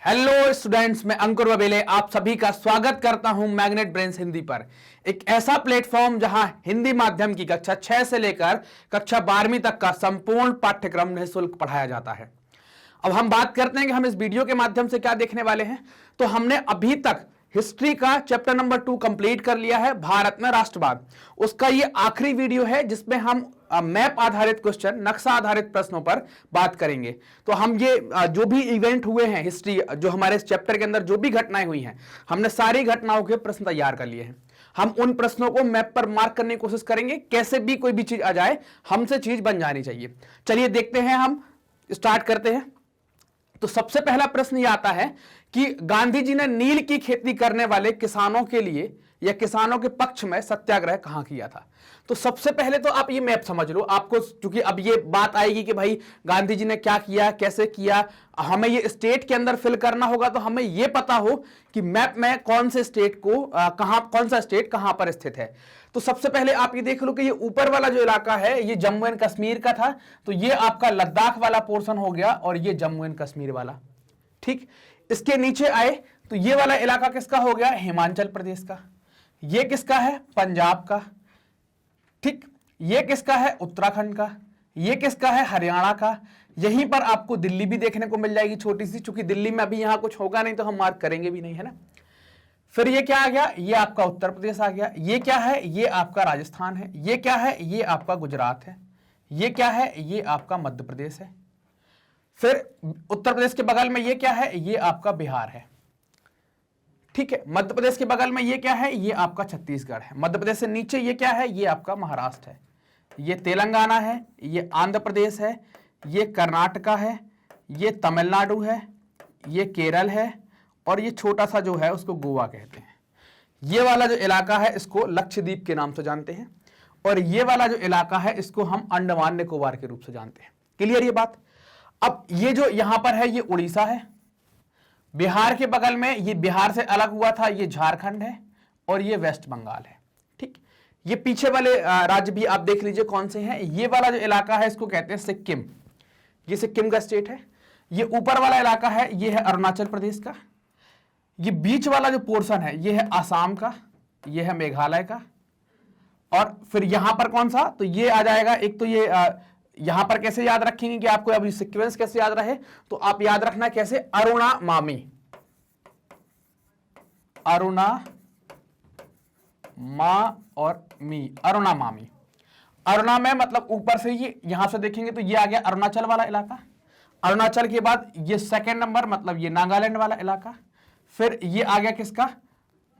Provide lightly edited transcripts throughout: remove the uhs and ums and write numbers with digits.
Hello students, मैं अंकुर वबेले आप सभी का स्वागत करता हूं मैग्नेट ब्रेन्स हिंदी पर। एक ऐसा प्लेटफॉर्म जहां हिंदी माध्यम की कक्षा 6 से लेकर कक्षा 12वीं तक का संपूर्ण पाठ्यक्रम निःशुल्क पढ़ाया जाता है। अब हम बात करते हैं कि हम इस वीडियो के माध्यम से क्या देखने वाले हैं। तो हमने अभी तक हिस्ट्री का चैप्टर नंबर 2 कंप्लीट कर लिया है, भारत में राष्ट्रवाद। उसका ये आखिरी वीडियो है जिसमें हम मैप आधारित क्वेश्चन, नक्शा आधारित प्रश्नों पर बात करेंगे। तो हम ये जो भी इवेंट हुए हैं हिस्ट्री, जो हमारे इस चैप्टर के अंदर जो भी घटनाएं हुई हैं, हमने सारी घटनाओं के प्रश्न तैयार कर लिए हैं। हम उन प्रश्नों को मैप पर मार्क करने की कोशिश करेंगे, कैसे भी कोई भी चीज आ जाए हमसे चीज बन जानी चाहिए। चलिए देखते हैं, हम स्टार्ट करते हैं। तो सबसे पहला प्रश्न ये आता है कि गांधी जी ने नील की खेती करने वाले किसानों के लिए या किसानों के पक्ष में सत्याग्रह कहां किया था। तो सबसे पहले तो आप ये मैप समझ लो। आपको क्योंकि अब ये बात आएगी कि भाई गांधी जी ने क्या किया, कैसे किया, हमें ये स्टेट के अंदर फिल करना होगा। तो हमें ये पता हो कि मैप में कौन से स्टेट को कौन सा स्टेट कहां पर स्थित है। तो सबसे पहले आप ये देख लो कि ये ऊपर वाला जो इलाका है ये जम्मू एंड कश्मीर का था। तो ये आपका लद्दाख वाला पोर्शन हो गया और ये जम्मू एंड कश्मीर वाला। ठीक, इसके नीचे आए तो ये वाला इलाका किसका हो गया, हिमाचल प्रदेश का। ये किसका है, पंजाब का। ठीक, ये किसका है, उत्तराखंड का। ये किसका है, हरियाणा का। यहीं पर आपको दिल्ली भी देखने को मिल जाएगी छोटी सी, चूंकि दिल्ली में अभी यहां कुछ होगा नहीं तो हम मार्क करेंगे भी नहीं, है ना। फिर ये क्या आ गया, ये आपका उत्तर प्रदेश आ गया। ये क्या है, ये आपका राजस्थान है। ये क्या है, ये आपका गुजरात है। ये क्या है, ये आपका मध्य प्रदेश है। फिर उत्तर प्रदेश के बगल में ये क्या है, ये आपका बिहार है। ठीक है, मध्य प्रदेश के बगल में ये क्या है, ये आपका छत्तीसगढ़ है। मध्य प्रदेश से नीचे ये क्या है, ये आपका महाराष्ट्र है। ये तेलंगाना है, ये आंध्र प्रदेश है, ये कर्नाटका है, ये तमिलनाडु है, ये केरल है और ये छोटा सा जो है उसको गोवा कहते हैं। ये वाला जो इलाका है इसको लक्षद्वीप के नाम से जानते हैं और ये वाला जो इलाका है इसको हम अंडमान निकोबार के रूप से जानते हैं। क्लियर ये बात। अब ये जो यहां पर है ये उड़ीसा है। बिहार के बगल में ये बिहार से अलग हुआ था, ये झारखंड है और ये वेस्ट बंगाल है। ठीक, ये पीछे वाले राज्य भी आप देख लीजिए कौन से हैं। ये वाला जो इलाका है इसको कहते हैं सिक्किम, ये सिक्किम का स्टेट है। ये ऊपर वाला इलाका है ये है अरुणाचल प्रदेश का। ये बीच वाला जो पोर्शन है ये है आसाम का, ये है मेघालय का। और फिर यहां पर कौन सा, तो ये आ जाएगा एक तो ये यहां पर कैसे याद रखेंगे कि आपको अभी सीक्वेंस कैसे याद रहे, तो आप याद रखना कैसे, अरुणा मामी, अरुणा मा और मी, अरुणा मामी। अरुणा में मतलब ऊपर से ये यहां से देखेंगे तो ये आ गया अरुणाचल वाला इलाका। अरुणाचल के बाद ये सेकंड नंबर मतलब ये नागालैंड वाला इलाका। फिर ये आ गया किसका,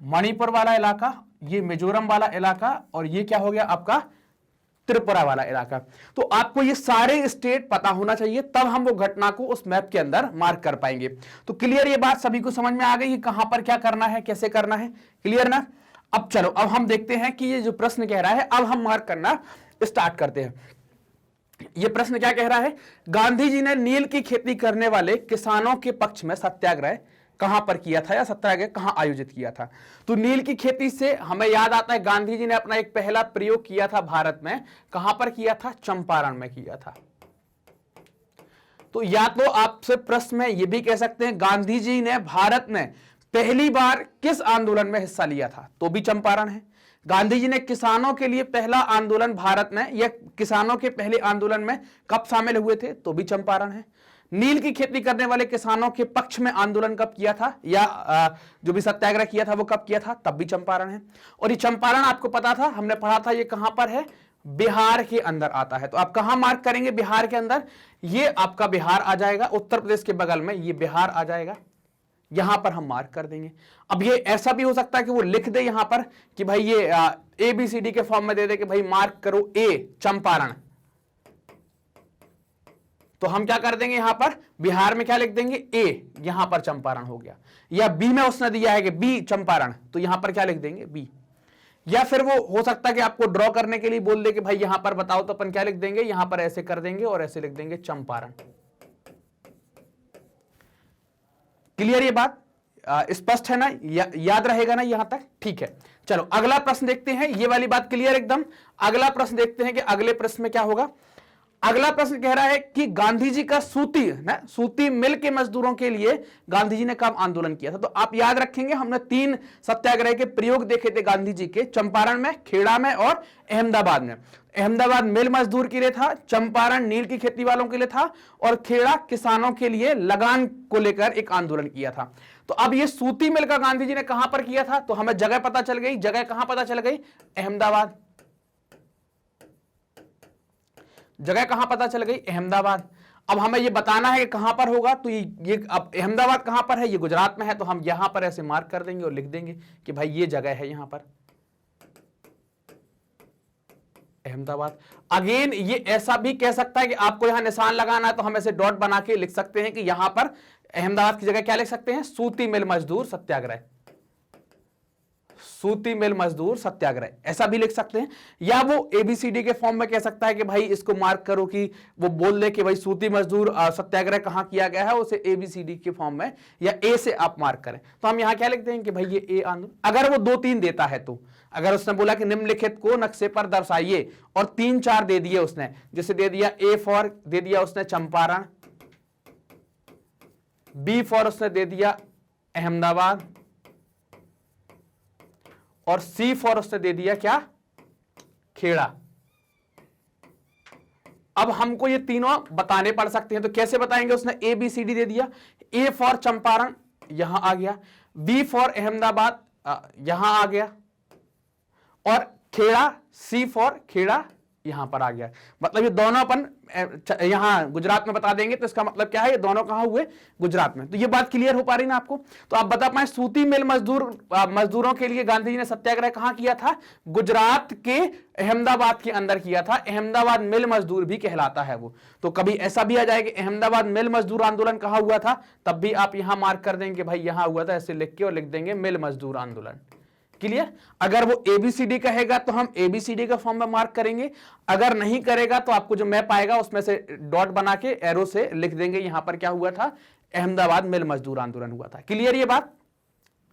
मणिपुर वाला इलाका, ये मिजोरम वाला इलाका और ये क्या हो गया आपका त्रिपुरा वाला इलाका। तो आपको ये सारे स्टेट पता होना चाहिए, तब हम वो घटना को उस मैप के अंदर मार्क कर पाएंगे। तो क्लियर ये बात सभी को समझ में आ गई कि कहां पर क्या करना है, कैसे करना है, क्लियर ना। अब चलो, अब हम देखते हैं कि ये जो प्रश्न कह रहा है अब हम मार्क करना स्टार्ट करते हैं। ये प्रश्न क्या कह रहा है, गांधी जी ने नील की खेती करने वाले किसानों के पक्ष में सत्याग्रह कहां पर किया था या सत्याग्रह कहां आयोजित किया था। तो नील की खेती से हमें याद आता है गांधी जी ने अपना एक पहला प्रयोग किया था भारत में, कहां पर किया था, चंपारण में किया था। तो या तो आपसे प्रश्न में यह भी कह सकते हैं गांधी जी ने भारत में पहली बार किस आंदोलन में हिस्सा लिया था, तो भी चंपारण है। गांधी जी ने किसानों के लिए पहला आंदोलन भारत में या किसानों के पहले आंदोलन में कब शामिल हुए थे, तो भी चंपारण है। नील की खेती करने वाले किसानों के पक्ष में आंदोलन कब किया था या जो भी सत्याग्रह किया था वो कब किया था, तब भी चंपारण है। और ये चंपारण आपको पता था, हमने पढ़ा था, ये कहां पर है, बिहार के अंदर आता है। तो आप कहां मार्क करेंगे, बिहार के अंदर, ये आपका बिहार आ जाएगा। उत्तर प्रदेश के बगल में ये बिहार आ जाएगा, यहां पर हम मार्क कर देंगे। अब ये ऐसा भी हो सकता है कि वो लिख दे यहां पर कि भाई ये ABCD के फॉर्म में दे दे कि भाई मार्क करो ए चंपारण। तो हम क्या कर देंगे, यहां पर बिहार में क्या लिख देंगे, ए, यहां पर चंपारण हो गया। या बी में उसने दिया है कि बी चंपारण, तो यहां पर क्या लिख देंगे, बी। या फिर वो हो सकता है कि आपको ड्रॉ करने के लिए बोल दे कि भाई यहां पर बताओ, तो अपन क्या लिख देंगे, यहां पर ऐसे कर देंगे और ऐसे लिख देंगे चंपारण। क्लियर ये बात, स्पष्ट है ना, याद रहेगा ना यहां तक, ठीक है। चलो अगला प्रश्न देखते हैं, ये वाली बात क्लियर एकदम। अगला प्रश्न देखते हैं कि अगले प्रश्न में क्या होगा। अगला प्रश्न कह रहा है कि गांधी जी का सूती मिल के मजदूरों के लिए गांधी जी ने कब आंदोलन किया था। तो आप याद रखेंगे हमने 3 सत्याग्रह के प्रयोग देखे थे गांधी जी के, चंपारण में, खेड़ा में और अहमदाबाद में। अहमदाबाद मिल मजदूर के लिए था, चंपारण नील की खेती वालों के लिए था और खेड़ा किसानों के लिए लगान को लेकर एक आंदोलन किया था। तो अब ये सूती मिल का गांधी जी ने कहां पर किया था, तो हमें जगह पता चल गई। जगह कहां पता चल गई? अहमदाबाद। जगह कहां पता चल गई? अहमदाबाद। अब हमें ये बताना है कि कहां पर होगा, तो ये अब अहमदाबाद कहां पर है? ये गुजरात में है, तो हम यहां पर ऐसे मार्क कर देंगे और लिख देंगे कि भाई ये जगह है यहां पर अहमदाबाद। अगेन ये ऐसा भी कह सकता है कि आपको यहां निशान लगाना है तो हम ऐसे डॉट बना के लिख सकते हैं कि यहां पर अहमदाबाद की जगह क्या लिख सकते हैं? सूती मिल मजदूर सत्याग्रह। सूती मिल मजदूर सत्याग्रह ऐसा भी लिख सकते हैं, या वो एबीसीडी के फॉर्म में कह सकता है कि भाई इसको मार्क करो कि वो बोल दे कि भाई सूती मजदूर सत्याग्रह कहां किया गया है, उसे एबीसीडी के फॉर्म में या ए से आप मार्क करें। तो हम यहां क्या लिखते हैं कि भाई ये ए आंदोलन। अगर वो 2-3 देता है तो, अगर उसने बोला कि निम्नलिखित को नक्शे पर दर्शाइए और 3-4 दे दिए उसने, जैसे दे दिया ए फॉर दे दिया उसने चंपारण, बी फॉर उसने दे दिया अहमदाबाद और सी फॉर उसने दे दिया क्या? खेड़ा। अब हमको ये तीनों बताने पड़ सकते हैं, तो कैसे बताएंगे? उसने ए बी सी डी दे दिया, ए फॉर चंपारण यहां आ गया, बी फॉर अहमदाबाद यहां आ गया और खेड़ा, सी फॉर खेड़ा यहां पर आ गया। मतलब ये दोनों अपन यहां गुजरात में बता देंगे, तो इसका मतलब क्या है? ये दोनों कहां हुए? गुजरात में। तो ये बात क्लियर हो पा रही ना आपको? तो आप बता पाए सूती मिल मजदूरों के लिए गांधी जी ने सत्याग्रह कहां किया था? गुजरात के अहमदाबाद के अंदर किया था। अहमदाबाद मिल मजदूर भी कहलाता है वो। तो कभी ऐसा भी आ जाए कि अहमदाबाद मिल मजदूर आंदोलन कहां हुआ था, तब भी आप यहां मार्क कर देंगे भाई यहां हुआ था, ऐसे लिख के और लिख देंगे मिल मजदूर आंदोलन। क्लियर? अगर वो एबीसीडी कहेगा तो हम एबीसीडी का फॉर्म में मार्क करेंगे, अगर नहीं करेगा तो आपको जो मैप आएगा उसमें से डॉट बना के एरो से लिख देंगे यहां पर क्या हुआ था? अहमदाबाद मिल मजदूर आंदोलन हुआ था। क्लियर ये बात?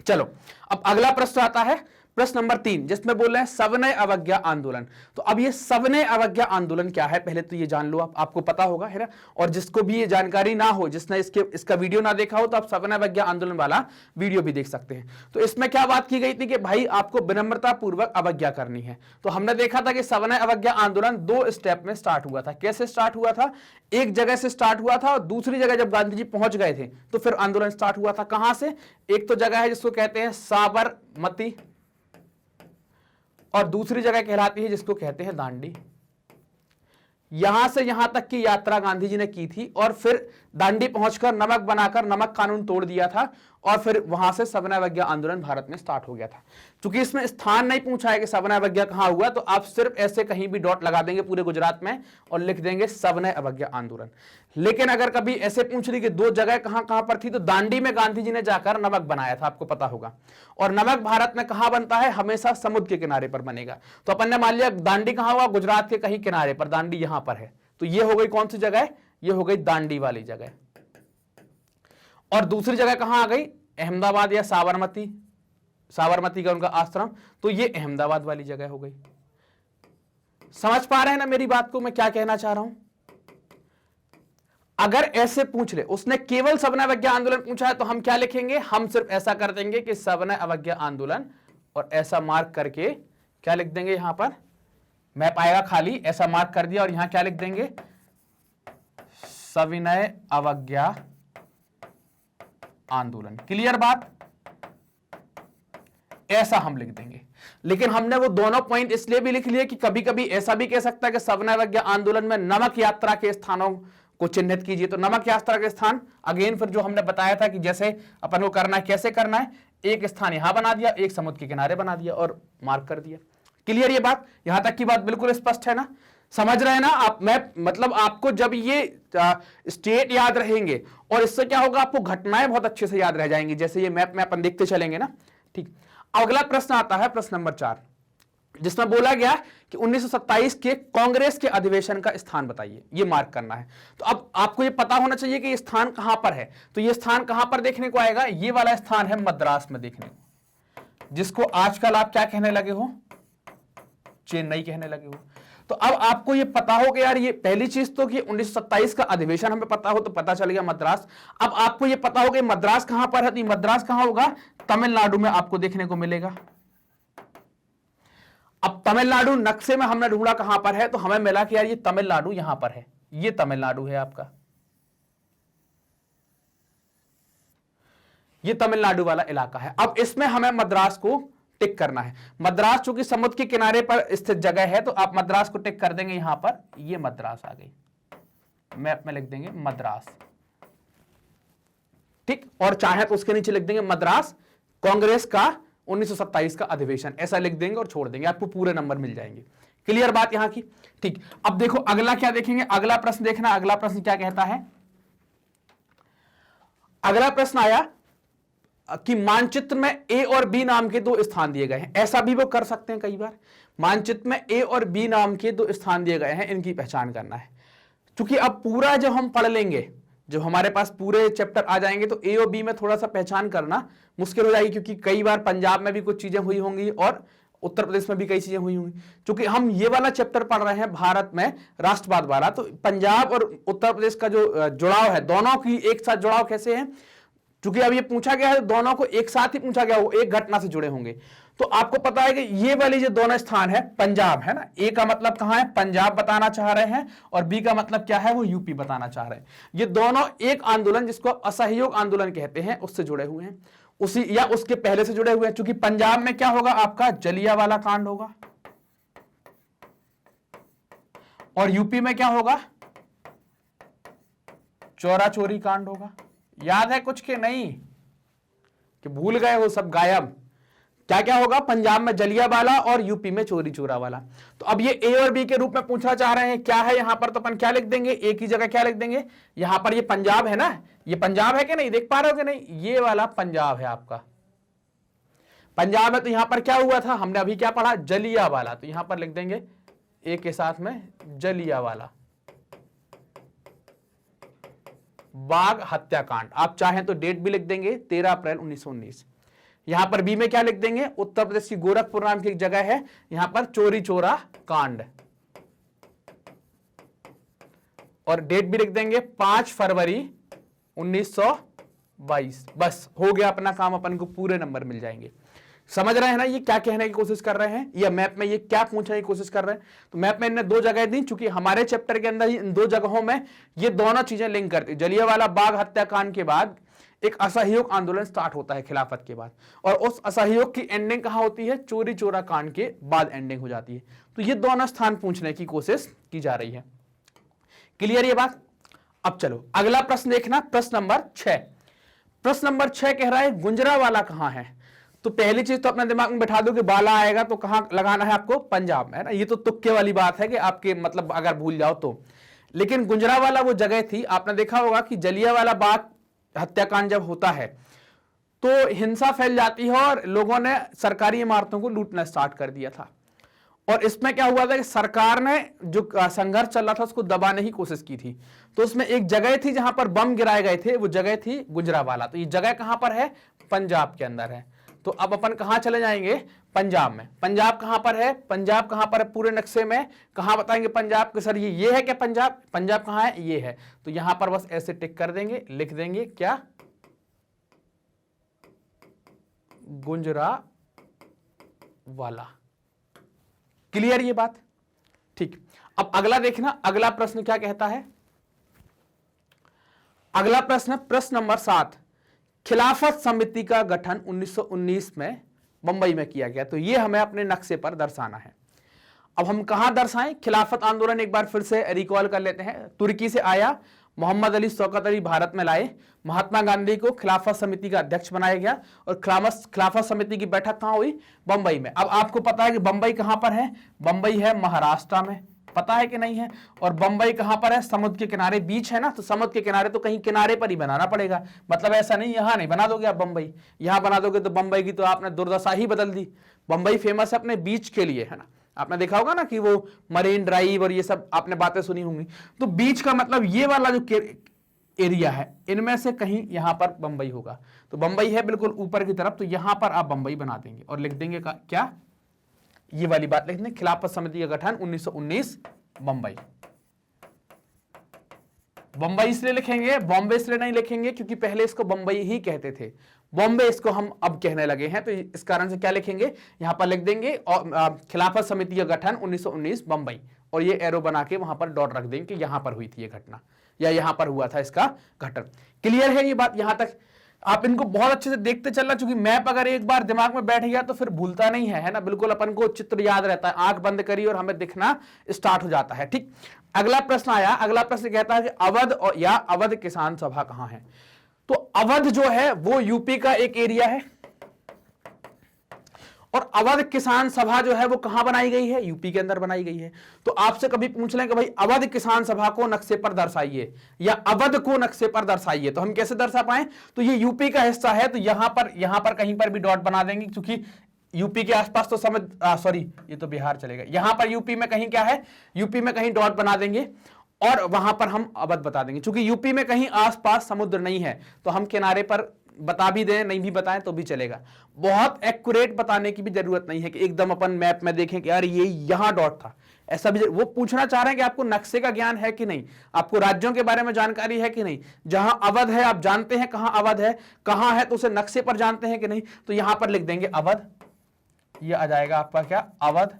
चलो अब अगला प्रश्न आता है, प्रश्न नंबर 3, जिसमें बोल रहे हैं सविनय अवज्ञा आंदोलन। तो अब ये सविनय अवज्ञा आंदोलन क्या है पहले तो ये जान लो, आपको पता होगा है ना। और जिसको भी ये जानकारी ना हो, जिसने इसका वीडियो ना देखा हो, तो आप सविनय अवज्ञा आंदोलन वाला वीडियो भी देख सकते हैं। तो इसमें क्या बात की गई थी कि भाई आपको विनम्रता पूर्वक अवज्ञा करनी है। तो हमने देखा था कि सविनय अवज्ञा आंदोलन 2 स्टेप में स्टार्ट हुआ था। कैसे स्टार्ट हुआ था? एक जगह से स्टार्ट हुआ था और दूसरी जगह जब गांधी जी पहुंच गए थे तो फिर आंदोलन स्टार्ट हुआ था। कहां से? एक तो जगह है जिसको कहते हैं साबरमती और दूसरी जगह कहलाती है जिसको कहते हैं दांडी। यहां से यहां तक की यात्रा गांधी जी ने की थी और फिर दांडी पहुंचकर नमक बनाकर नमक कानून तोड़ दिया था और फिर वहां से सविनय अवज्ञा आंदोलन भारत में स्टार्ट हो गया था। क्योंकि इसमें स्थान नहीं पूछा है कि सविनय अवज्ञा कहां हुआ, तो आप सिर्फ ऐसे कहीं भी डॉट लगा देंगे पूरे गुजरात में और लिख देंगे सविनय अवज्ञा आंदोलन। लेकिन अगर कभी ऐसे पूछ ली कि 2 जगह कहां कहां पर थी, तो दांडी में गांधी जी ने जाकर नमक बनाया था, आपको पता होगा। और नमक भारत में कहां बनता है? हमेशा समुद्र के किनारे पर बनेगा। तो अपन ने मान लिया दांडी कहां हुआ? गुजरात के कहीं किनारे पर, दांडी यहां पर है। तो ये हो गई कौन सी जगह? ये हो गई दांडी वाली जगह। और दूसरी जगह कहां आ गई? अहमदाबाद या साबरमती, साबरमती का उनका आश्रम, तो ये अहमदाबाद वाली जगह हो गई। समझ पा रहे हैं ना मेरी बात को, मैं क्या कहना चाह रहा हूं? अगर ऐसे पूछ ले, उसने केवल सविनय अवज्ञा आंदोलन पूछा है, तो हम क्या लिखेंगे? हम सिर्फ ऐसा कर देंगे कि सविनय अवज्ञा आंदोलन और ऐसा मार्क करके क्या लिख देंगे? यहां पर मैप आएगा खाली, ऐसा मार्क कर दिया और यहां क्या लिख देंगे? सविनय अवज्ञा आंदोलन। क्लियर बात? ऐसा हम लिख देंगे। लेकिन हमने वो दोनों पॉइंट इसलिए भी लिख लिए कि कभी कभी ऐसा भी कह सकता है कि सविनय अवज्ञा आंदोलन में नमक यात्रा के स्थानों को चिन्हित कीजिए। तो नमक यात्रा के स्थान अगेन फिर जो हमने बताया था कि जैसे अपन को करना है, कैसे करना है, एक स्थान यहां बना दिया, एक समुद्र के किनारे बना दिया और मार्क कर दिया। क्लियर ये बात? यहां तक की बात बिल्कुल स्पष्ट है ना? समझ रहे हैं ना आप? मैं मतलब आपको जब ये स्टेट याद रहेंगे और इससे क्या होगा, आपको घटनाएं बहुत अच्छे से याद रह जाएंगी, जैसे ये मैप में अपन देखते चलेंगे ना। ठीक, अगला प्रश्न आता है प्रश्न नंबर 4, जिसमें बोला गया कि 1927 के कांग्रेस के अधिवेशन का स्थान बताइए। ये मार्क करना है। तो अब आपको ये पता होना चाहिए कि ये स्थान कहां पर है। तो ये स्थान कहां पर देखने को आएगा? ये वाला स्थान है मद्रास में देखने को, जिसको आजकल आप क्या कहने लगे हो? चेन्नई कहने लगे हो। तो तो अब आपको ये पता हो कि यार ये पहली चीज तो कि 1927 का अधिवेशन हमें पता हो तो पता चल गया मद्रास। अब आपको ये पता हो कि मद्रास कहां पर है, तो मद्रास कहां होगा, तमिलनाडु में आपको देखने को मिलेगा। अब तमिलनाडु नक्शे में हमने ढूंढा कहां पर है, तो हमें मिला कि यार ये तमिलनाडु यहां पर है, ये तमिलनाडु है आपका, ये तमिलनाडु वाला इलाका है। अब इसमें हमें मद्रास को टिक करना है। मद्रास चूंकि समुद्र के किनारे पर स्थित जगह है, तो आप मद्रास को टिक कर देंगे यहां पर, ये मद्रास आ गई, मैप में लिख देंगे मद्रास, ठीक। और चाहे तो उसके नीचे लिख देंगे मद्रास कांग्रेस का 1927 का अधिवेशन, ऐसा लिख देंगे और छोड़ देंगे, आपको पूरे नंबर मिल जाएंगे। क्लियर बात यहां की, ठीक। अब देखो अगला क्या देखेंगे, अगला प्रश्न देखना, अगला प्रश्न क्या कहता है। अगला प्रश्न आया कि मानचित्र में ए और बी नाम के दो स्थान दिए गए हैं। ऐसा भी वो कर सकते हैं कई बार, मानचित्र में ए और बी नाम के दो स्थान दिए गए हैं, इनकी पहचान करना है। क्योंकि अब पूरा जब हम पढ़ लेंगे, जब हमारे पास पूरे चैप्टर आ जाएंगे, तो ए और बी में थोड़ा सा पहचान करना मुश्किल हो जाएगी, क्योंकि कई बार पंजाब में भी कुछ चीजें हुई होंगी और उत्तर प्रदेश में भी कई चीजें हुई होंगी। क्योंकि हम ये वाला चैप्टर पढ़ रहे हैं भारत में राष्ट्रवाद वाला, तो पंजाब और उत्तर प्रदेश का जो जुड़ाव है, दोनों की एक साथ जुड़ाव कैसे है, क्योंकि अब ये पूछा गया है, दोनों को एक साथ ही पूछा गया, वो एक घटना से जुड़े होंगे। तो आपको पता है कि ये वाली जो दोनों स्थान है, पंजाब है ना, ए का मतलब कहां है, पंजाब बताना चाह रहे हैं, और बी का मतलब क्या है, वो यूपी बताना चाह रहे हैं। ये दोनों एक आंदोलन, जिसको आप असहयोग आंदोलन कहते हैं, उससे जुड़े हुए हैं, उसी या उसके पहले से जुड़े हुए हैं। क्योंकि पंजाब में क्या होगा, आपका जलियांवाला कांड होगा, और यूपी में क्या होगा, चौरा चोरी कांड होगा। याद है कुछ के नहीं, कि भूल गए हो सब गायब। क्या क्या होगा, पंजाब में जलियांवाला और यूपी में चोरी चोरा वाला। तो अब ये ए और बी के रूप में पूछना चाह रहे हैं, क्या है यहां पर, तो अपन क्या लिख देंगे, ए की जगह क्या लिख देंगे, यहां पर ये पंजाब है ना, ये पंजाब है कि नहीं, देख पा रहे हो कि नहीं, ये वाला पंजाब है आपका, पंजाब है। तो यहां पर क्या हुआ था, हमने अभी क्या पढ़ा, जलियांवाला, तो यहां पर लिख देंगे ए के साथ में जलियांवाला बाग हत्याकांड। आप चाहें तो डेट भी लिख देंगे 13 अप्रैल 1919। यहां पर बी में क्या लिख देंगे, उत्तर प्रदेश की गोरखपुर नाम की एक जगह है, यहां पर चोरी चोरा कांड, और डेट भी लिख देंगे 5 फरवरी 1922। बस हो गया अपना काम, अपन को पूरे नंबर मिल जाएंगे। समझ रहे हैं ना ये क्या कहने की कोशिश कर रहे हैं, या मैप में ये क्या पूछने की कोशिश कर रहे हैं। तो मैप में इन्हें दो जगह दी, चूंकि हमारे चैप्टर के अंदर ही इन दो जगहों में ये दोनों चीजें लिंक करती। जलियांवाला बाग हत्याकांड के बाद एक असहयोग आंदोलन स्टार्ट होता है खिलाफत के बाद, और उस असहयोग की एंडिंग कहां होती है, चोरी चोरा कांड के बाद एंडिंग हो जाती है। तो ये दोनों स्थान पूछने की कोशिश की जा रही है। क्लियर ये बात। अब चलो अगला प्रश्न देखना, प्रश्न नंबर 6। प्रश्न नंबर 6 कह रहा है गुंजरावाला कहां है। तो पहली चीज तो अपने दिमाग में बैठा दो कि बाला आएगा तो कहां लगाना है आपको, पंजाब में, है ना। ये तो तुक्के वाली बात है कि आपके मतलब अगर भूल जाओ तो। लेकिन गुंजरावाला वो जगह थी, आपने देखा होगा कि जलियांवाला बाग हत्याकांड जब होता है तो हिंसा फैल जाती है और लोगों ने सरकारी इमारतों को लूटना स्टार्ट कर दिया था। और इसमें क्या हुआ था कि सरकार ने जो संघर्ष चल रहा था उसको दबाने की कोशिश की थी। तो उसमें एक जगह थी जहां पर बम गिराए गए थे, वो जगह थी गुजरावाला। तो ये जगह कहां पर है, पंजाब के अंदर है। तो अब अपन कहां चले जाएंगे, पंजाब में। पंजाब कहां पर है, पंजाब कहां पर है पूरे नक्शे में, कहां बताएंगे पंजाब के सर, ये है क्या पंजाब, पंजाब कहां है, ये है। तो यहां पर बस ऐसे टिक कर देंगे, लिख देंगे क्या, गुंजरावाला। क्लियर ये बात, ठीक। अब अगला देखना, अगला प्रश्न क्या कहता है। अगला प्रश्न, प्रश्न नंबर 7। खिलाफत समिति का गठन 1919 में बंबई में किया गया। तो ये हमें अपने नक्शे पर दर्शाना है। अब हम कहां दर्शाएं, खिलाफत आंदोलन एक बार फिर से रिकॉल कर लेते हैं। तुर्की से आया, मोहम्मद अली शौकत अली भारत में लाए, महात्मा गांधी को खिलाफत समिति का अध्यक्ष बनाया गया, और खिलाफत समिति की बैठक कहां हुई, बंबई में। अब आपको पता है कि बंबई कहां पर है, बंबई है महाराष्ट्र में, पता है कि नहीं है। और बंबई कहां पर है, समुद्र के किनारे, बीच है ना, तो समुद्र के किनारे तो कहीं किनारे पर ही बनाना पड़ेगा। मतलब ऐसा नहीं यहां नहीं बना दोगे आप बंबई, यहां बना दोगे तो बंबई की तो आपने दुर्दशा ही बदल दी। बंबई फेमस है अपने बीच के लिए, है ना। आपने देखा होगा ना कि वो मरीन ड्राइव और ये सब आपने बातें सुनी होंगी। तो बीच का मतलब ये वाला जो एरिया है, इनमें से कहीं यहां पर बंबई होगा। तो बंबई है बिल्कुल ऊपर की तरफ, तो यहां पर आप बंबई बना देंगे और लिख देंगे क्या, ये वाली बात लिखते हैं, खिलाफत समिति का गठन 1919 बंबई। बंबई इसलिए लिखेंगे, बॉम्बे इसलिए नहीं लिखेंगे क्योंकि पहले इसको बंबई ही कहते थे, बॉम्बे इसको हम अब कहने लगे हैं, तो इस कारण से क्या लिखेंगे, यहां पर लिख देंगे खिलाफत समिति का गठन 1919 बंबई, और ये एरो बना के वहां पर डॉट रख देंगे कि यहां पर हुई थी ये घटना, या यहां पर हुआ था इसका गठन। क्लियर है ये बात? यहां तक आप इनको बहुत अच्छे से देखते चलना, क्योंकि मैप अगर एक बार दिमाग में बैठ गया तो फिर भूलता नहीं है ना, बिल्कुल अपन को चित्र याद रहता है, आंख बंद करी और हमें दिखना स्टार्ट हो जाता है। ठीक, अगला प्रश्न आया, अगला प्रश्न कहता है कि अवध और या अवध किसान सभा कहां है? तो अवध जो है वो यूपी का एक एरिया है, और अवध किसान सभा जो है वो कहां बनाई गई है? यूपी के अंदर बनाई गई है। तो आपसे कभी पूछ लें कि भाई अवध किसान सभा को नक्शे पर दर्शाइए या अवध को नक्शे पर दर्शाइए, तो हम कैसे दर्शा पाए? तो ये यूपी का हिस्सा है, तो यहां पर कहीं पर भी डॉट बना देंगे, क्योंकि यूपी के आसपास तो समझ सॉरी ये तो बिहार चलेगा, यहां पर यूपी में कहीं क्या है, यूपी में कहीं डॉट बना देंगे और वहां पर हम अवध बता देंगे, क्योंकि यूपी में कहीं आसपास समुद्र नहीं है, तो हम किनारे पर बता भी दें, नहीं भी बताएं तो भी चलेगा। बहुत एक्यूरेट बताने की भी जरूरत नहीं है कि एकदम अपन मैप में देखें कि यार ये यहां डॉट था, ऐसा भी वो पूछना चाह रहे हैं कि आपको नक्शे का ज्ञान है कि नहीं, आपको राज्यों के बारे में जानकारी है कि नहीं, जहां अवध है आप जानते हैं कहां अवध है, कहां है तो उसे नक्शे पर जानते हैं कि नहीं, तो यहां पर लिख देंगे अवध, ये आ जाएगा आपका क्या, अवध,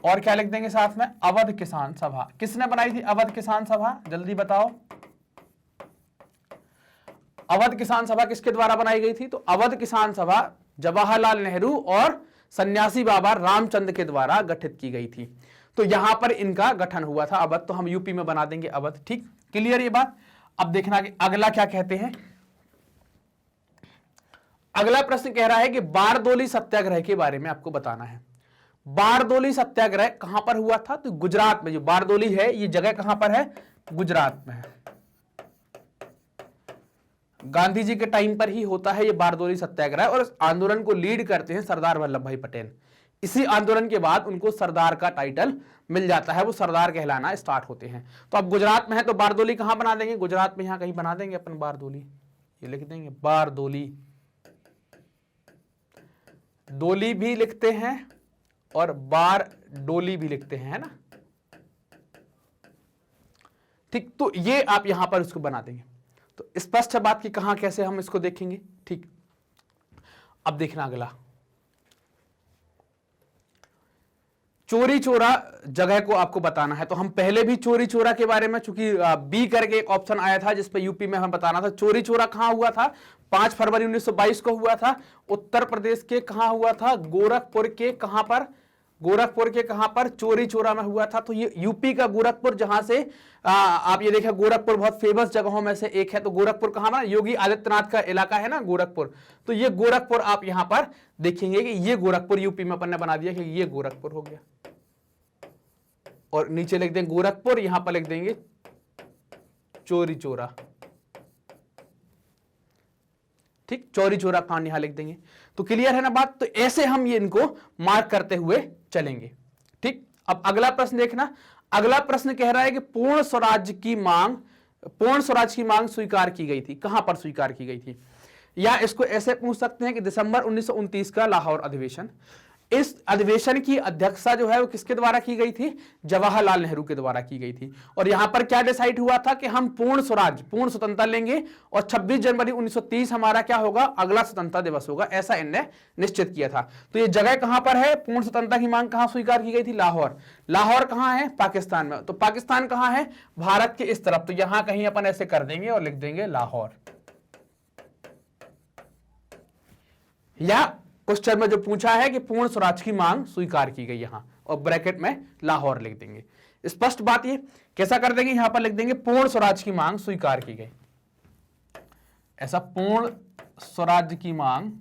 और क्या लिख देंगे साथ में, अवध किसान सभा। किसने बनाई थी अवध किसान सभा, जल्दी बताओ, अवध किसान सभा किसके द्वारा बनाई गई थी? तो अवध किसान सभा जवाहरलाल नेहरू और सन्यासी बाबा रामचंद्र के द्वारा गठित की गई थी, तो यहां पर इनका गठन हुआ था अवध, तो हम यूपी में बना देंगे अवध। ठीक, क्लियर ये बात? अब देखना कि अगला क्या कहते हैं। अगला प्रश्न कह रहा है कि बारदोली सत्याग्रह के बारे में आपको बताना है। बारदोली सत्याग्रह कहां पर हुआ था? तो गुजरात में, जो बारदोली है ये जगह कहां पर है? गुजरात में है। गांधी जी के टाइम पर ही होता है ये बारदोली सत्याग्रह, और इस आंदोलन को लीड करते हैं सरदार वल्लभ भाई पटेल। इसी आंदोलन के बाद उनको सरदार का टाइटल मिल जाता है, वो सरदार कहलाना स्टार्ट होते हैं। तो अब गुजरात में है तो बारदोली कहां बना देंगे? गुजरात में यहां कहीं बना देंगे अपन बारदोली, ये लिख देंगे बारदोली, डोली भी लिखते हैं और बार डोली भी लिखते हैं, है ना। ठीक, तो ये आप यहां पर इसको बना देंगे, तो स्पष्ट है बात की कहां कैसे हम इसको देखेंगे। ठीक, अब देखना अगला, चोरी चोरा जगह को आपको बताना है। तो हम पहले भी चोरी चोरा के बारे में, चूंकि बी करके एक ऑप्शन आया था जिसपे यूपी में हमें बताना था, चोरी चोरा कहां हुआ था? 5 फरवरी 1922 को हुआ था। उत्तर प्रदेश के कहां हुआ था? गोरखपुर के कहां पर? गोरखपुर के कहां पर? चोरी चोरा में हुआ था। तो ये यूपी का गोरखपुर, जहां से आप ये देखिए गोरखपुर बहुत फेमस जगहों में से एक है। तो गोरखपुर कहां बना? योगी आदित्यनाथ का इलाका है ना गोरखपुर, तो ये गोरखपुर आप यहां पर देखेंगे कि ये गोरखपुर यूपी में अपन ने बना दिया कि ये गोरखपुर हो गया, और नीचे लिख देंगे गोरखपुर, यहां पर लिख देंगे चोरी चोरा। ठीक, चोरी चोरा कांड यहां लिख देंगे। तो क्लियर है ना बात? तो ऐसे हम ये इनको मार्क करते हुए चलेंगे। ठीक, अब अगला प्रश्न देखना। अगला प्रश्न कह रहा है कि पूर्ण स्वराज की मांग स्वीकार की गई थी, कहां पर स्वीकार की गई थी? या इसको ऐसे पूछ सकते हैं कि दिसंबर 1929 का लाहौर अधिवेशन, इस अधिवेशन की अध्यक्षता जो है वो किसके द्वारा की गई थी? जवाहरलाल नेहरू के द्वारा की गई थी। और यहां पर क्या डिसाइड हुआ था कि हम पूर्ण स्वराज, पूर्ण स्वतंत्रता लेंगे, और 26 जनवरी 1930 हमारा क्या होगा? अगला स्वतंत्रता दिवस होगा, ऐसा इनने निश्चित किया था। तो ये जगह कहां पर है? पूर्ण स्वतंत्रता की मांग कहां स्वीकार की गई थी? लाहौर। लाहौर कहां है? पाकिस्तान में। तो पाकिस्तान कहां है? भारत के इस तरफ, तो यहां कहीं अपन ऐसे कर देंगे और लिख देंगे लाहौर। या क्वेश्चन में जो पूछा है कि पूर्ण स्वराज की मांग स्वीकार की गई, यहां और ब्रैकेट में लाहौर लिख देंगे। स्पष्ट बात ये कैसा कर देंगे? यहां पर लिख देंगे पूर्ण स्वराज की मांग स्वीकार की गई, ऐसा पूर्ण स्वराज की मांग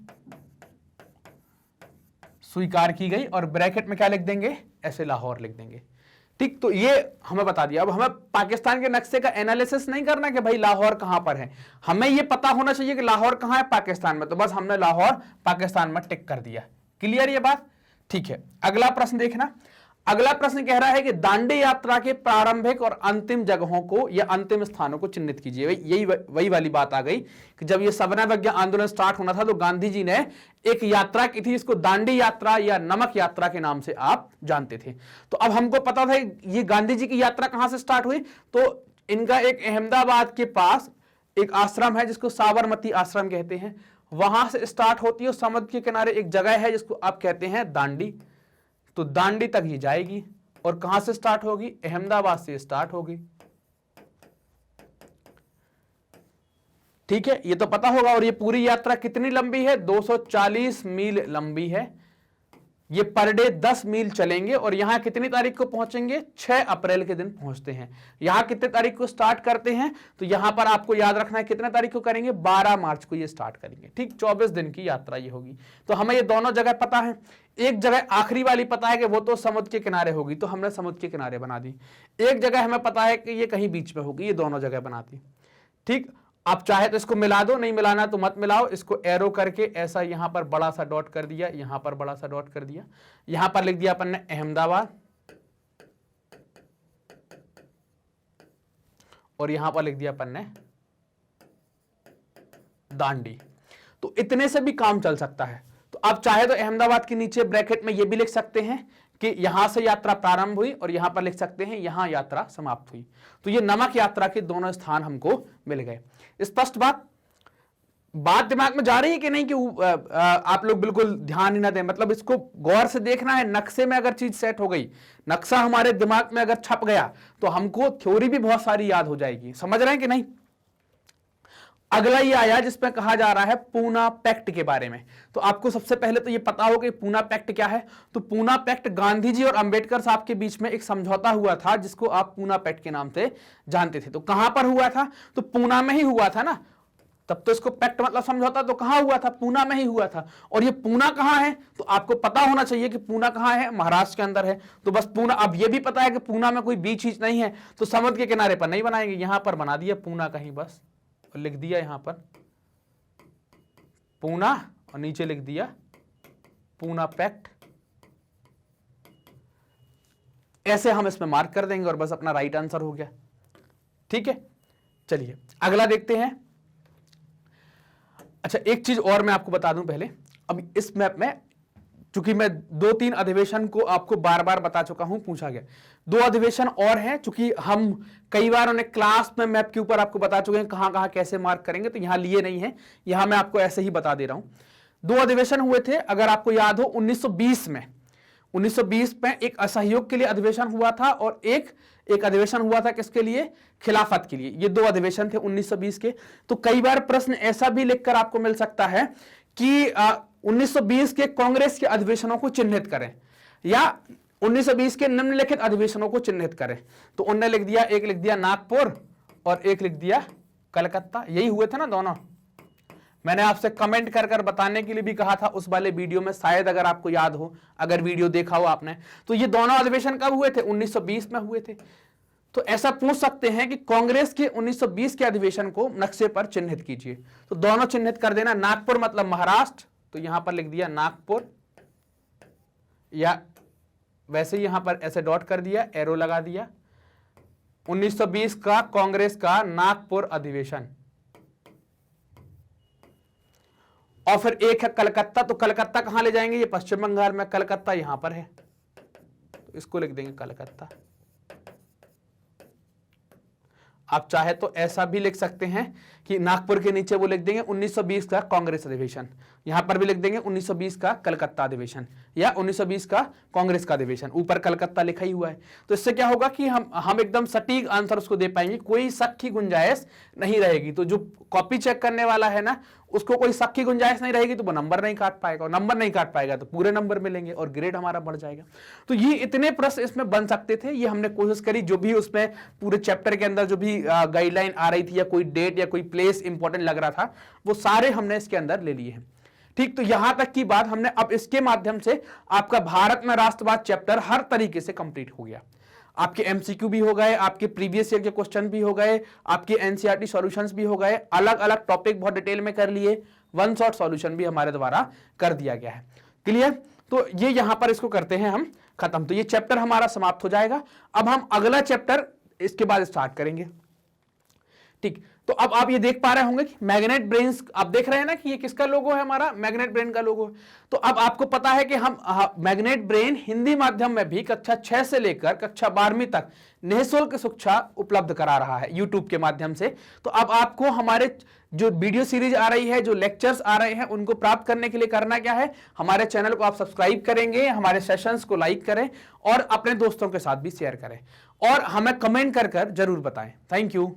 स्वीकार की गई, और ब्रैकेट में क्या लिख देंगे? ऐसे लाहौर लिख देंगे। ठीक, तो ये हमें बता दिया। अब हमें पाकिस्तान के नक्शे का एनालिसिस नहीं करना कि भाई लाहौर कहां पर है, हमें ये पता होना चाहिए कि लाहौर कहां है? पाकिस्तान में। तो बस हमने लाहौर पाकिस्तान में टिक कर दिया। क्लियर ये बात? ठीक है, अगला प्रश्न देखना। अगला प्रश्न कह रहा है कि दांडी यात्रा के प्रारंभिक और अंतिम जगहों को या अंतिम स्थानों को चिन्हित कीजिए। यही वही वाली बात आ गई कि जब ये सवर्णावज्ञा आंदोलन स्टार्ट होना था तो गांधी जी ने एक यात्रा की थी, इसको दांडी यात्रा या नमक यात्रा के नाम से आप जानते थे। तो अब हमको पता था ये गांधी जी की यात्रा कहां से स्टार्ट हुई, तो इनका एक अहमदाबाद के पास एक आश्रम है जिसको साबरमती आश्रम कहते हैं, वहां से स्टार्ट होती है। समुद्र के किनारे एक जगह है जिसको आप कहते हैं दांडी, तो दांडी तक ही जाएगी। और कहां से स्टार्ट होगी, अहमदाबाद से स्टार्ट होगी। ठीक है, ये तो पता होगा। और ये पूरी यात्रा कितनी लंबी है, 240 मील लंबी है। ये पर डे 10 मील चलेंगे और यहां कितनी तारीख को पहुंचेंगे, 6 अप्रैल के दिन पहुंचते हैं। यहां कितने तारीख को स्टार्ट करते हैं, तो यहां पर आपको याद रखना है कितने तारीख को करेंगे, 12 मार्च को ये स्टार्ट करेंगे। ठीक, 24 दिन की यात्रा ये होगी। तो हमें ये दोनों जगह पता है। एक जगह आखिरी वाली पता है कि वो तो समुद्र के किनारे होगी, तो हमने समुद्र के किनारे बना दी। एक जगह हमें पता है कि ये कहीं बीच में होगी, ये दोनों जगह बनाती। ठीक, आप चाहे तो इसको मिला दो, नहीं मिलाना तो मत मिलाओ। इसको एरो करके ऐसा यहां पर बड़ा सा डॉट कर दिया, यहां पर बड़ा सा डॉट कर दिया, यहां पर लिख दिया अपन ने अहमदाबाद और यहां पर लिख दिया अपन ने दांडी। तो इतने से भी काम चल सकता है। तो आप चाहे तो अहमदाबाद के नीचे ब्रैकेट में ये भी लिख सकते हैं कि यहां से यात्रा प्रारंभ हुई और यहां पर लिख सकते हैं यहां यात्रा समाप्त हुई। तो ये नमक यात्रा के दोनों स्थान हमको मिल गए। स्पष्ट बात दिमाग में जा रही है कि नहीं, कि आप लोग बिल्कुल ध्यान ही ना दें, मतलब इसको गौर से देखना है। नक्शे में अगर चीज सेट हो गई, नक्शा हमारे दिमाग में अगर छप गया तो हमको थ्योरी भी बहुत सारी याद हो जाएगी। समझ रहे हैं कि नहीं। अगला ये आया जिसमें कहा जा रहा है पूना पैक्ट के बारे में। तो आपको सबसे पहले तो ये पता हो कि पूना पैक्ट क्या है। तो पूना पैक्ट गांधी जी और अंबेडकर साहब के बीच में एक समझौता हुआ था जिसको आप पूना पैक्ट के नाम से जानते थे। तो कहां पर हुआ था, तो पूना में ही हुआ था ना, तब तो इसको पैक्ट मतलब समझौता। तो कहां हुआ था, पूना में ही हुआ था। और ये पूना कहां है, तो आपको पता होना चाहिए कि पूना कहां है, महाराष्ट्र के अंदर है। तो बस पूना, अब ये भी पता है कि पूना में कोई बीच चीज नहीं है, तो समुद्र के किनारे पर नहीं बनाएंगे, यहां पर बना दिया पूना कहीं बस, और लिख दिया यहां पर पूना और नीचे लिख दिया पूना पैक्ट। ऐसे हम इसमें मार्क कर देंगे और बस अपना राइट आंसर हो गया। ठीक है, चलिए अगला देखते हैं। अच्छा, एक चीज और मैं आपको बता दूं पहले। अब इस मैप में चूंकि मैं 2-3 अधिवेशन को आपको बार बार बता चुका हूं, पूछा गया 2 अधिवेशन और हैं, चूंकि हम कई बार उन्हें क्लास में मैप के ऊपर आपको बता चुके हैं कहां कहां कैसे मार्क करेंगे, तो यहां लिए नहीं है, यहां मैं आपको ऐसे ही बता दे रहा हूं। 2 अधिवेशन हुए थे, अगर आपको याद हो 1920 में। 1920 में एक असहयोग के लिए अधिवेशन हुआ था और एक अधिवेशन हुआ था किसके लिए, खिलाफत के लिए। ये 2 अधिवेशन थे 1920 के। तो कई बार प्रश्न ऐसा भी लिखकर आपको मिल सकता है कि 1920 के कांग्रेस के अधिवेशनों को चिन्हित करें या 1920 के निम्नलिखित अधिवेशनों को चिन्हित करें। तो उन्होंने लिख दिया, एक लिख दिया नागपुर और एक लिख दिया कलकत्ता। यही हुए थे ना दोनों। मैंने आपसे कमेंट कर कर बताने के लिए भी कहा था उस वाले वीडियो में, शायद अगर आपको याद हो, अगर वीडियो देखा हो आपने। तो ये दोनों अधिवेशन कब हुए थे, 1920 में हुए थे। तो ऐसा पूछ सकते हैं कि कांग्रेस के 1920 के अधिवेशन को नक्शे पर चिन्हित कीजिए। तो दोनों चिन्हित कर देना। नागपुर मतलब महाराष्ट्र, तो यहां पर लिख दिया नागपुर, या वैसे ही यहां पर ऐसे डॉट कर दिया, एरो लगा दिया। 1920 का कांग्रेस का नागपुर अधिवेशन। और फिर एक है कलकत्ता। तो कलकत्ता कहां ले जाएंगे, ये पश्चिम बंगाल में, कलकत्ता यहां पर है, तो इसको लिख देंगे कलकत्ता। आप चाहे तो ऐसा भी लिख सकते हैं कि नागपुर के नीचे वो लिख देंगे 1920 का कांग्रेस अधिवेशन, यहां पर भी लिख देंगे 1920 का कलकत्ता अधिवेशन या 1920 का कांग्रेस का अधिवेशन, ऊपर कलकत्ता लिखा ही हुआ है। तो इससे क्या होगा कि हम एकदम सटीक आंसर उसको दे पाएंगे, कोई शक की गुंजाइश नहीं रहेगी। तो जो कॉपी चेक करने वाला है ना, उसको कोई शक की गुंजाइश नहीं रहेगी, तो वो नंबर नहीं काट पाएगा, और नंबर नहीं काट पाएगा तो पूरे नंबर मिलेंगे और ग्रेड हमारा बढ़ जाएगा। तो ये इतने प्रश्न इसमें बन सकते थे। ये हमने कोशिश करी, जो भी उसमें पूरे चैप्टर के अंदर जो भी गाइडलाइन आ रही थी या कोई डेट या कोई प्लेस इंपॉर्टेंट लग रहा था, वो सारे हमने इसके अंदर ले लिए हैं। ठीक, तो यहां तक की बात हमने, अब इसके माध्यम से आपका भारत में राष्ट्रवाद चैप्टर हर तरीके से कंप्लीट हो गया। आपके एमसीक्यू भी हो गए, आपके प्रीवियस ईयर के क्वेश्चन भी हो गए, आपके एनसीईआरटी सॉल्यूशंस भी हो गए, अलग अलग टॉपिक बहुत डिटेल में कर लिए, वन शॉट सॉल्यूशन भी हमारे द्वारा कर दिया गया है। क्लियर। तो ये यहां पर इसको करते हैं हम खत्म। तो ये चैप्टर हमारा समाप्त हो जाएगा। अब हम अगला चैप्टर इसके बाद स्टार्ट करेंगे। ठीक, तो अब आप ये देख पा रहे होंगे कि मैग्नेट ब्रेन्स, आप देख रहे हैं ना कि ये किसका लोगो है, हमारा मैग्नेट ब्रेन का लोगो है। तो अब आपको पता है कि हम मैग्नेट ब्रेन हिंदी माध्यम में भी कक्षा 6 से लेकर कक्षा 12वीं तक निःशुल्क शिक्षा उपलब्ध करा रहा है यूट्यूब के माध्यम से। तो अब आपको हमारे जो वीडियो सीरीज आ रही है, जो लेक्चर्स आ रहे हैं, उनको प्राप्त करने के लिए करना क्या है, हमारे चैनल को आप सब्सक्राइब करेंगे, हमारे सेशंस को लाइक करें और अपने दोस्तों के साथ भी शेयर करें और हमें कमेंट कर जरूर बताएं। Thank you.